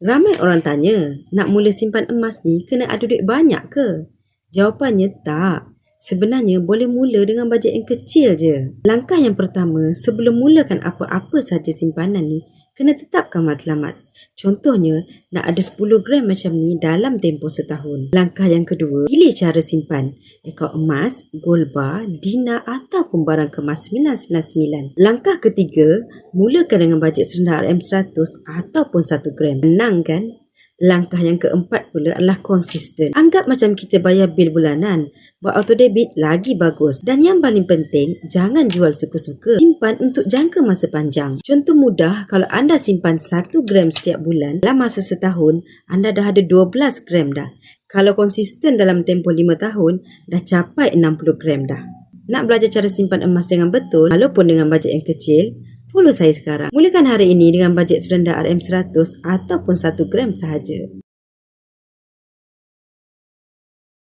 Ramai orang tanya, nak mula simpan emas ni kena ada duit banyak ke? Jawapannya tak. Sebenarnya boleh mula dengan bajet yang kecil je. Langkah yang pertama, sebelum mulakan apa-apa saja simpanan ni, kena tetapkan matlamat. Contohnya, nak ada 10 gram macam ni dalam tempoh setahun. Langkah yang kedua, pilih cara simpan. Akaun emas, gold bar, dinar ataupun barang kemas 999. Langkah ketiga, mulakan dengan bajet serendah RM100 ataupun 1 gram. Senang kan? Langkah yang keempat pula adalah konsisten. Anggap macam kita bayar bil bulanan. Buat auto debit lagi bagus. Dan yang paling penting, jangan jual suka-suka. Simpan untuk jangka masa panjang. Contoh mudah, kalau anda simpan 1 gram setiap bulan, dalam masa setahun, anda dah ada 12 gram dah. Kalau konsisten dalam tempoh 5 tahun, dah capai 60 gram dah. Nak belajar cara simpan emas dengan betul, walaupun dengan bajet yang kecil, follow saya sekarang. Mulakan hari ini dengan bajet serendah RM100 ataupun 1 gram sahaja.